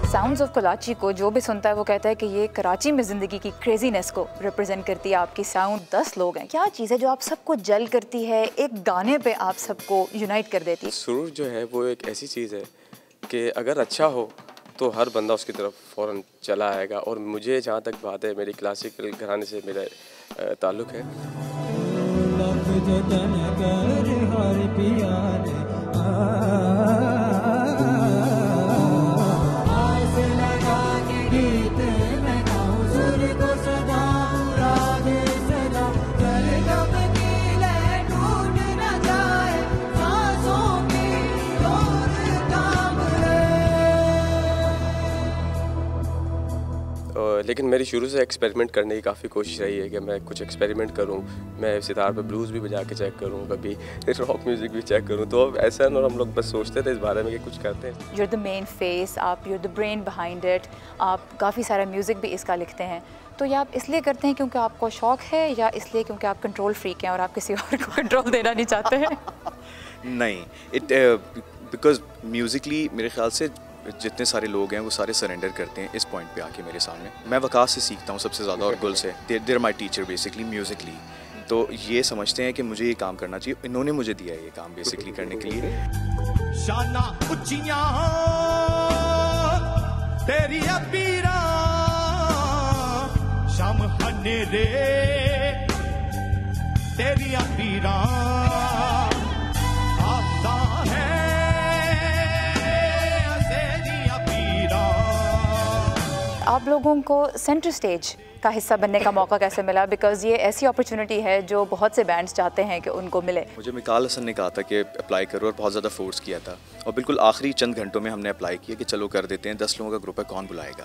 Sounds of Karachi को जो भी सुनता है वो कहता है कि ये कराची में ज़िंदगी की क्रेजीनेस को रिप्रेजेंट करती है। आपकी साउंड 10 लोग हैं, क्या चीज़ है जो आप सबको जल करती है, एक गाने पे आप सबको यूनाइट कर देती है? सुरूर जो है वो एक ऐसी चीज़ है कि अगर अच्छा हो तो हर बंदा उसकी तरफ फ़ौरन चला आएगा। और मुझे जहाँ तक बात है, मेरी क्लासिकल घराने से मेरा ताल्लुक़ है। लेकिन मेरी शुरू से एक्सपेरिमेंट करने की काफ़ी कोशिश रही है कि मैं कुछ एक्सपेरिमेंट करूं। मैं सितार पे ब्लूज़ भी बजा के चेक करूं, कभी रॉक म्यूज़िक भी चेक करूं। तो अब ऐसा और हम लोग बस सोचते थे इस बारे में कि कुछ करते हैं। You're the main face, आप you're the brain behind it, आप काफ़ी सारा म्यूज़िक भी इसका लिखते हैं। तो ये आप इसलिए करते हैं क्योंकि आपको शौक़ है या इसलिए क्योंकि आप कंट्रोल फ्रीक हैं और आप किसी और को कंट्रोल देना नहीं चाहते हैं? नहीं, बिकॉज म्यूज़िकली मेरे ख्याल से जितने सारे लोग हैं वो सारे सरेंडर करते हैं इस पॉइंट पे आके मेरे सामने। मैं वकास से सीखता हूँ सबसे ज़्यादा और गुल से। देर माई टीचर बेसिकली म्यूज़िकली। तो ये समझते हैं कि मुझे ये काम करना चाहिए, इन्होंने मुझे दिया है ये काम बेसिकली करने के लिए। शाना उच्चियां तेरी अपीरा शाम हनेरे तेरी अपीरा आप लोगों को सेंटर स्टेज का हिस्सा बनने का मौका कैसे मिला? बिकॉज़ ये ऐसी अपॉर्चुनिटी है जो बहुत से बैंड्स चाहते हैं कि उनको मिले। मुझे मिकाल हसन ने कहा था कि अप्लाई करो और बहुत ज़्यादा फोर्स किया था और बिल्कुल आखिरी चंद घंटों में हमने अप्लाई किया कि चलो कर देते हैं, 10 लोगों का ग्रुप है, कौन बुलाएगा।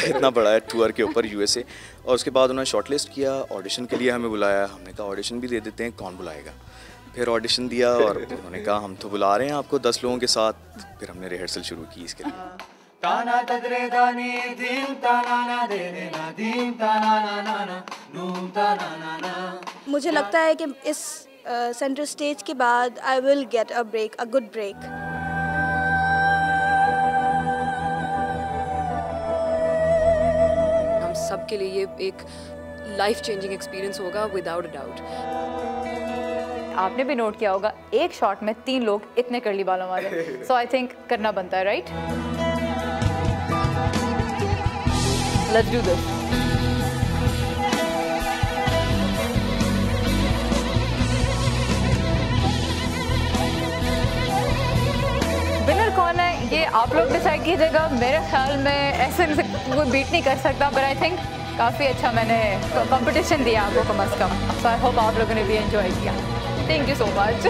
इतना बड़ा है टूर के ऊपर USA। और उसके बाद उन्होंने शॉर्ट लिस्ट किया, ऑडिशन के लिए हमें बुलाया। हमने कहा ऑडिशन भी दे देते हैं, कौन बुलाएगा। फिर ऑडिशन दिया और उन्होंने कहा हम तो बुला रहे हैं आपको 10 लोगों के साथ। फिर हमने रिहर्सल शुरू की इसके लिए। ताना तदरे दानी दीम ताना ना दे देना दीम ताना ना ना ना नूम ताना ना ना। मुझे लगता है कि इस सेंटर स्टेज के बाद I will get a break, a good break. हम सब के लिए ये एक लाइफ चेंजिंग एक्सपीरियंस होगा विदाउट अ डाउट। आपने भी नोट किया होगा एक शॉट में 3 लोग इतने कर्ली बालों वाले। सो आई थिंक करना बनता है, right? Let's do this. Winner कौन है ये आप लोग डिसाइड कीजिएगा। मेरे ख्याल में ऐसे कोई बीट नहीं कर सकता, पर आई थिंक काफ़ी अच्छा मैंने कंपटीशन दिया आपको कम अज़ कम। सो आई होप आप लोगों ने भी एंजॉय किया। Thank you so much.